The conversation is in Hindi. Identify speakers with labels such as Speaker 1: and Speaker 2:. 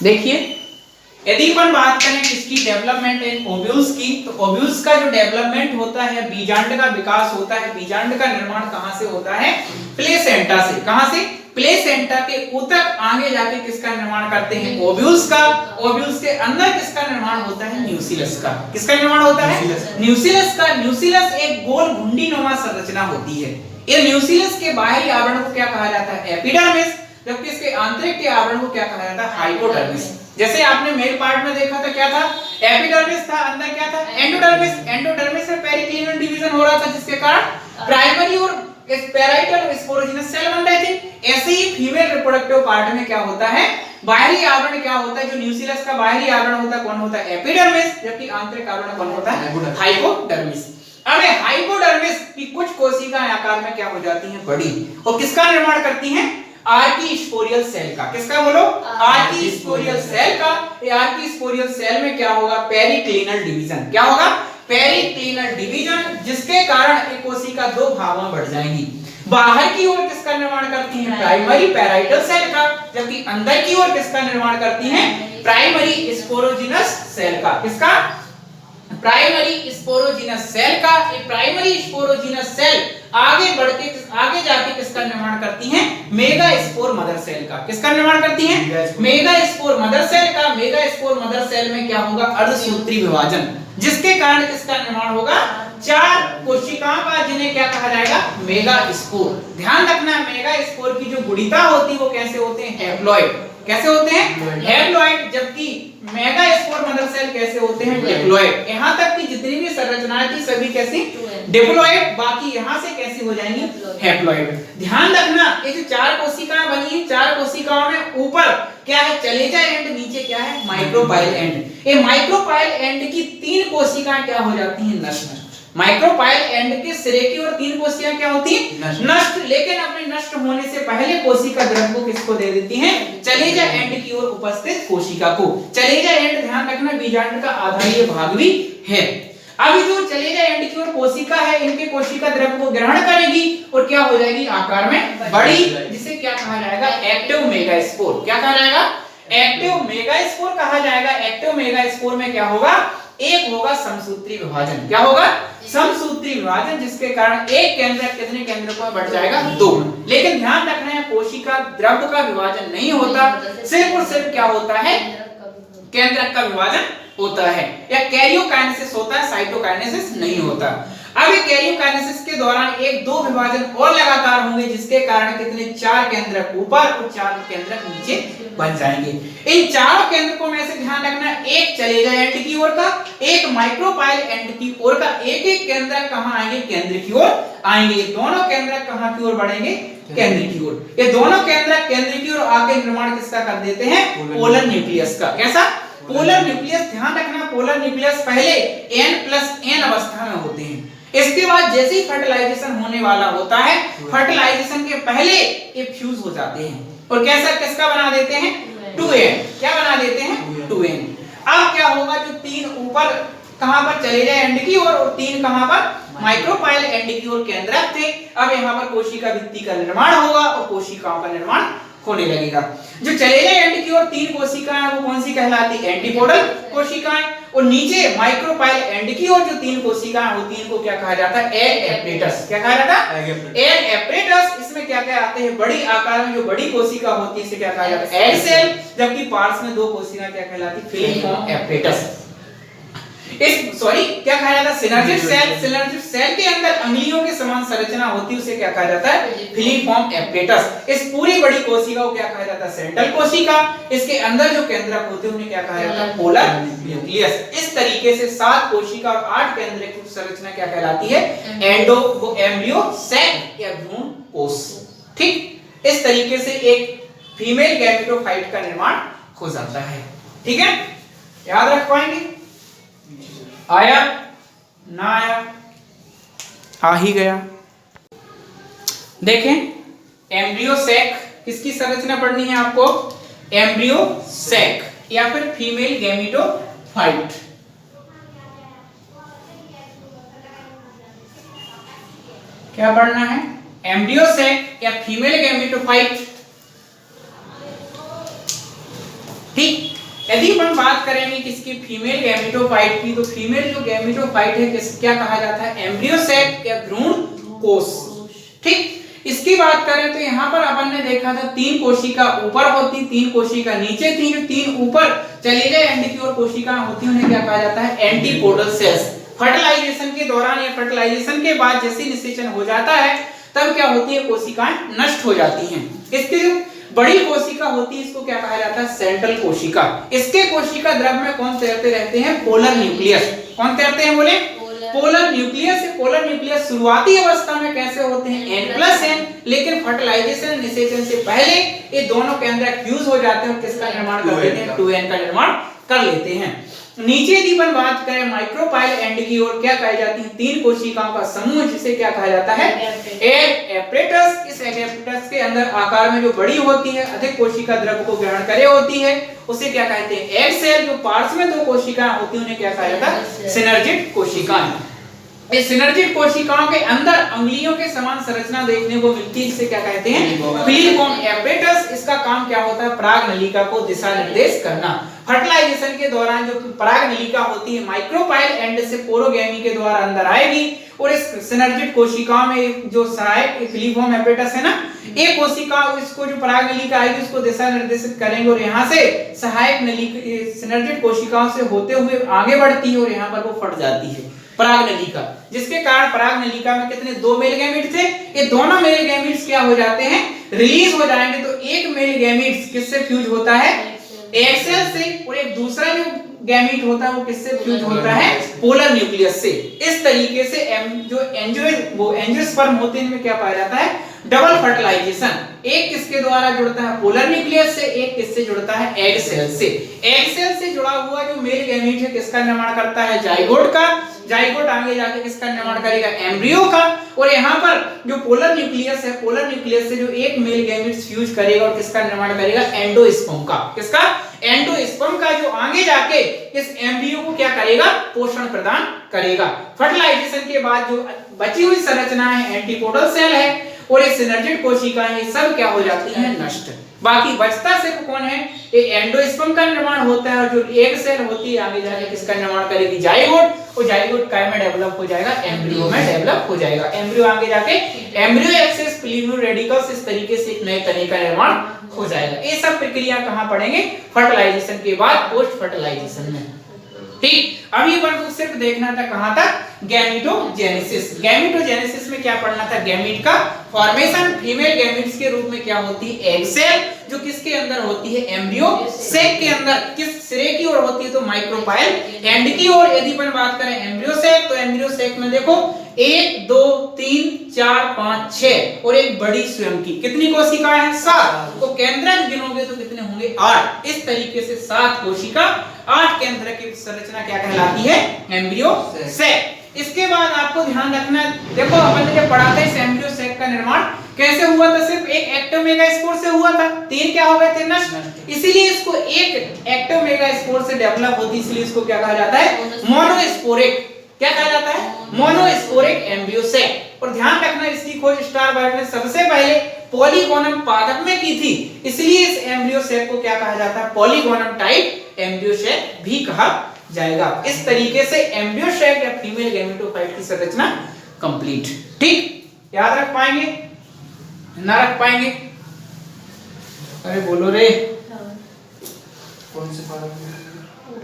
Speaker 1: देखिए, यदि अपन बात करें किसकी, डेवलपमेंट इन ओव्यूल्स की, तो ओव्यूल्स का जो डेवलपमेंट होता है, बीजांड का विकास होता है, बीजांड का निर्माण कहां से होता है, प्लेसेंटा से। कहां से? प्लेसेंटा के ऊतक आगे जाके किसका निर्माण करते हैं, ओव्यूल्स का। ओव्यूल्स के अंदर किसका निर्माण होता है, न्यूक्लियस का। किसका निर्माण होता है, न्यूक्लियस का। न्यूक्लियस एक गोल घुंडीनुमा संरचना होती है। ये न्यूक्लियस के बाहरी आवरण को क्या कहा जाता है, एपिडर्मिस, जबकि इसके आंतरिक के आवरण को क्या कहा जाता है, हाइपोडर्मिस। जैसे आपने मेल पार्ट में देखा था, क्या था, एपिडर्मिस था, अंदर क्या था, एंडोडर्मिस। एंडोडर्मिस में पेरिक्लिनल डिवीजन हो रहा था, जिसके कारण प्राइमरी और पैराइटल स्पोरोजिनस सेल बन रहे थे। ऐसे ही फीमेल रिप्रोडक्टिव पार्ट में क्या होता है, बाहरी आवरण क्या होता है, जो न्यूक्लियस का बाहरी आवरण होता है, कौन होता है, एपिडर्मिस, जबकि आंतरिक आवरण कौन होता है, हाइपोडर्मिस। अब हाइपोडर्मिस की कुछ कोशिकाएं आकार में क्या हो जाती हैं, बड़ी, और किसका निर्माण करती हैं, आर्कीस्पोरियल सेल का। किसका बोलो, आर्कीस्पोरियल सेल का। ये आर्कीस्पोरियल सेल में क्या होगा, पेरिक्लिनल डिवीजन। क्या होगा, पेरिक्लिनल डिवीजन, जिसके कारण एक कोशिका दो भागों में बढ़ जाएंगी। बाहर की ओर किसका निर्माण करती है, प्राइमरी पैराइटल सेल का, जबकि अंदर की ओर किसका निर्माण करती है, प्राइमरी स्पोरोजिनस सेल का। किसका, प्राइमरी स्पोरोजिनस सेल का। ये प्राइमरी स्पोरोजिनस सेल आगे बढ़ के आगे जाके किसका निर्माण करती हैं, मेगास्पोर मदर सेल का। किसका निर्माण करती हैं, मेगास्पोर मदर सेल का। मेगास्पोर मदर सेल में क्या होगा, अर्धसूत्री विभाजन, जिसके कारण किसका निर्माण होगा, चार कोशिकाओं का, जिन्हें क्या कहा जाएगा, मेगास्पोर। ध्यान रखना, मेगास्पोर की जो गुणिता होती है वो कैसे होते हैं, हैप्लॉइड। कैसे होते हैं, हैप्लॉइड, जबकि मेगास्पोर मदर सेल कैसे होते हैं, डिप्लॉइड। यहां तक कि जितनी भी संरचनाएं थी सभी कैसी, डिप्लॉइड, बाकी यहां से कैसी हो जाएंगी, हैप्लॉइड। ध्यान रखना, ये जो चार कोशिकाएं बनी है, चार कोशिकाओं में ऊपर क्या है, चलेजा एंड, नीचे क्या है, माइक्रोपाइल एंड। ये माइक्रोपाइल एंड की तीन कोशिकाएं क्या हो जाती हैं, नष्ट। माइक्रोपाइल एंड के सिरे की और तीन कोशिकाएं क्या होती हैं, नष्ट। लेकिन अपने नष्ट होने से पहले कोशिका द्रव को किसको दे देती हैं, चलेजा एंड की ओर उपस्थित कोशिका को। चलेजा एंड, ध्यान रखना, बीजांड का आधारीय भाग भी है। अब जो चलेजा एंड की ओर कोशिका है, इनके कोशिका द्रव को ग्रहण करेगी और क्या हो जाएगी, आकार में बड़ी, जिसे क्या कहा जाएगा, एक्टिव मेगास्पोर। क्या कहा जाएगा, एक्टिव मेगास्पोर कहा जाएगा। एक्टिव मेगास्पोर में क्या होगा, एक होगा समसूत्री विभाजन। क्या होगा, समसूत्री विभाजन, जिसके कारण एक केंद्रक कितने केंद्रकों में बढ़ जाएगा, दो। लेकिन ध्यान रखना है, कोशिका द्रव का विभाजन नहीं होता, सिर्फ और सिर्फ क्या होता है, केंद्रक का विभाजन होता है, या कैरियोकाइनेसिस होता है, साइटोकाइनेसिस नहीं होता। अब कैरियोकाइनेसिस के दौरान एक दो विभाजन और लगातार होंगे, जिसके कारण कितने, चार केंद्रक ऊपर और चार केंद्रक नीचे बन जाएंगे। इन चारों केंद्रकों में से ध्यान रखना, एक चलेजा एंड की ओर का, एक माइक्रोपाइल एंड की ओर का, एक एक केंद्रक कहां आएंगे, केंद्र की ओर आएंगे। ये दोनों केंद्रक कहां की ओर बढ़ेंगे, केंद्र की ओर। ये दोनों केंद्रक केंद्र की ओर आके निर्माण किसका कर देते हैं, पोलर न्यूक्लियस का। कैसा, पोलर न्यूक्लियस। ध्यान रखना, पोलर न्यूक्लियस पहले n+n अवस्था में होते हैं। इसके बाद जैसे ही फर्टिलाइजेशन होने वाला होता है, फर्टिलाइजेशन के पहले ये फ्यूज हो जाते हैं और कैसा, किसका बना देते हैं, 2n। क्या बना देते हैं, 2n। अब क्या होगा, जो तीन ऊपर कहां पर चलेजा एंड की ओर और तीन कहां पर, माइक्रोपाइल एंड की ओर केंद्रक थे। अब यहां पर कोशिका भित्ति का निर्माण होगा और कोशिकाओं का निर्माण होने लगेगा। जो चलेजा एंड की ओर तीन कोशिकाएं वो कौन सी कहलाती, एंटीपोडल कोशिकाएं, और नीचे माइक्रोपाइल एंड की ओर जो तीन कोशिकाएं होती हैं इनको क्या कहा जाता है, एग एपरेटस। क्या कहा जाता है, एग एपरेटस। इसमें क्या क्या आते हैं, बड़ी आकार में जो बड़ी कोशिका होती है इसे क्या कहा जाता है, एग सेल, जबकि पार्श्व में दो कोशिकाएं क्या कहलाती, फिलिफॉर्म एपरेटस। क्या कहा जाता है, सिनर्जिड सेल। सिनर्जिड सेल के अंदर अंगुलियों के समान संरचना होती है, उसे क्या कहा जाता है, फिलिफॉर्म एपरेटस। इस पूरी बड़ी कोशिका को क्या कहा जाता है, सेंट्रल कोशिका। इसके अंदर जो केंद्रक होते हैं उन्हें क्या कहा जाता है, पोलर न्यूक्लियस। इस तरीके से 7 कोशिका और 8 केंद्रक की संरचना क्या कहलाती है, एम्ब्रियो सैक या भ्रूण कोश। ठीक, इस तरीके से एक फीमेल गैमेटोफाइट का निर्माण हो जाता है। ठीक है, याद रख पाएंगे, आया ना आया, आ ही गया। देखें, एम्ब्रियो सैक किसकी संरचना पढ़नी है आपको, एम्ब्रियो सैक या फिर फीमेल गैमेटोफाइट। क्या पढ़ना है, एम्ब्रियो सैक या फीमेल गैमेटोफाइट। ठीक, यदि हम बात करेंगे किसकी, फीमेल गैमेटोफाइट की, तो फीमेल जो गैमेटोफाइट है किस क्या कहा जाता है, एम्ब्रियो सैक या भ्रूण कोश। ठीक, इसकी बात करें तो यहाँ पर अपन ने देखा था 3 कोशिका ऊपर होती, 3 कोशिका नीचे थी। जो 3 ऊपर चले गए एंड की ओर कोशिका होती उन्हें क्या कहा जाता है, एंटीपोडल सेल्स। फर्टिलाइजेशन के दौरान या फर्टिलाइजेशन के बाद जैसे निषेचन हो जाता है तब क्या होती है, कोशिकाएं नष्ट हो जाती हैं। इसकी जो बड़ी कोशिका होती है इसको क्या कहा जाता है, सेंट्रल कोशिका। इसके कोशिका द्रव में कौन तैरते रहते हैं, पोलर न्यूक्लियस। कौन तैरते हैं बोले, पोलर न्यूक्लियस। पोलर न्यूक्लियस शुरुआती अवस्था में कैसे होते हैं, N+N, लेकिन फर्टिलाइजेशन निषेचन से पहले ये दोनों के अंदर फ्यूज हो जाते हैं और किसका निर्माण कर लेते हैं, 2N का निर्माण कर लेते हैं। नीचे यदि अपन बात करें माइक्रोपाइल एंड की ओर क्या कही जाती है, 3 कोशिकाओं का समूह जिसे क्या कहा जाता है, एग एपरेटस। इस एग एपरेटस के अंदर आकार में जो बड़ी होती है, अधिक कोशिका द्रव को ग्रहण करे होती है, उसे क्या कहते हैं, एग सेल। जो पार्श्व में 2 कोशिकाएं होती हैं उन्हें क्या कहा जाता है, सिनर्जिड कोशिकाएं। इस सिनर्जिड कोशिकाओं के अंदर अंगुलियों के समान संरचना देखने को मिलती है, जिसे क्या कहते हैं, फिलिकॉन एपरेटस। इसका काम क्या होता है, पराग नलिका को दिशा निर्देश करना। फर्टिलाइजेशन के दौरान जो पराग नलिका होती है माइक्रोपाइल एंड से पोरोगैमी के द्वारा अंदर आएगी और इस सिनर्जिड कोशिकाओं में जो सहायक फिलिकॉन एपरेटस है ना, एक कोशिका इसको जो पराग नलिका आएगी उसको दिशा निर्देशित करेंगे और यहाँ से सहायक नलिका सिनर्जिड कोशिकाओं से होते हुए आगे बढ़ती है और यहाँ पर वो फट जाती है पराग नलिका, जिसके कारण पराग नलिका में कितने, 2 मेल गैमीट थे। ये दोनों मेल गैमीट्स क्या हो जाते हैं, रिलीज हो जाएंगे। तो एक मेल गैमीट्स किससे फ्यूज होता है, एग सेल से, और एक दूसरा जो गैमीट होता है वो किससे फ्यूज होता है, पोलर न्यूक्लियस से। इस तरीके से जो एंजियोस्पर्म होते हैं इनमें क्या पाया जाता है, डबल फर्टिलाइजेशन। एक किसके द्वारा जुड़ता है, पोलर न्यूक्लियस से, एक किससे जुड़ता है, एग सेल से। एग सेल से जुड़ा हुआ जो मेल गैमीट है किसका निर्माण करता है, जाइगोट का। जाइगोट आगे जाके किसका निर्माण करेगा, एम्ब्रियो का। और यहाँ पर जो पोलर न्यूक्लियस है, पोलर न्यूक्लियस से जो एक मेल गैमीट फ्यूज करेगा और किसका निर्माण करेगा, एंडोस्पर्म का। किसका, एंडोस्पर्म का, जो आगे जाके इस एम्ब्रियो को क्या करेगा, पोषण प्रदान करेगा। फर्टिलाइजेशन के बाद जो बची हुई संरचना है, एंटीपोडल सेल है और ये सिनर्जिड कोशिकाएं, ये सब क्या हो जाती हैं, नष्ट। बाकी बचता सिर्फ कौन है, ये एंडोस्पर्म का निर्माण होता है और जो एग सेल होती है आगे जाके किसका निर्माण करेगी, जाइगोट। और जाइगोट काय में डेवलप हो जाएगा, एम्ब्रियो में डेवलप हो जाएगा। एम्ब्रियो आगे जाके एम्ब्रियो एक्सिस प्लीनो रेडिकल्स, इस तरीके से एक नए तने का निर्माण हो जाएगा। ये सब प्रक्रिया कहां पढ़ेंगे, फर्टिलाइजेशन के बाद पोस्ट फर्टिलाइजेशन में। ठीक, अभी अपन को सिर्फ देखना था कहां तक, गैमीटोजेनेसिस। गैमीटोजेनेसिस में क्या पढ़ना था, गैमीट का फॉर्मेशन। फीमेल गैमीट्स के रूप में क्या होती है, एग सेल, जो किसके अंदर होती है, एम्ब्रियो सेक के अंदर। किस सिरे की ओर होती है, तो माइक्रोपाइल एंड की ओर। यदि अपन बात करें एम्ब्रियो सेक, तो एम्ब्रियो सेक में देखो 1 2 3 4 5 6 और एक बड़ी स्वयं की कितनी कोशिकाएं हैं, 7। तो केंद्रक गिनोगे तो कितने होंगे, 8। इस तरीके से 7 कोशिका, 8 केंद्रक की संरचना क्या कहलाती है, एम्ब्रियो सेक। इसके बाद आपको ध्यान रखना, देखो अपन ने जब पढ़ा था इस एम्ब्रियो सेक का निर्माण कैसे हुआ था, सिर्फ एक एक्टोमेगास्पोर से हुआ था, 3 क्या हो गए थे, नष्ट। इसीलिए इसको एक एक्टोमेगास्पोर से डेवलप होती, इसलिए इसको क्या कहा जाता है, मोनोस्पोरिक। क्या कहा जाता है, मोनोस्पोरिक एम्ब्रियो सेक। और ध्यान रखना इसकी खोज स्टारबार्ट ने सबसे पहले पॉलीगोनम पादप में की थी, इसलिए इस एम्ब्रियो सेक को क्या कहा जाता है, पॉलीगोनम टाइप एम्ब्रियो सेक भी कहा जाएगा। इस तरीके से एम्ब्रियो सेक या फीमेल गैमेटोफाइट की संरचना कंप्लीट। ठीक, याद रख पाएंगे ना रख पाएंगे, अरे बोलो रे, कौन से पादप में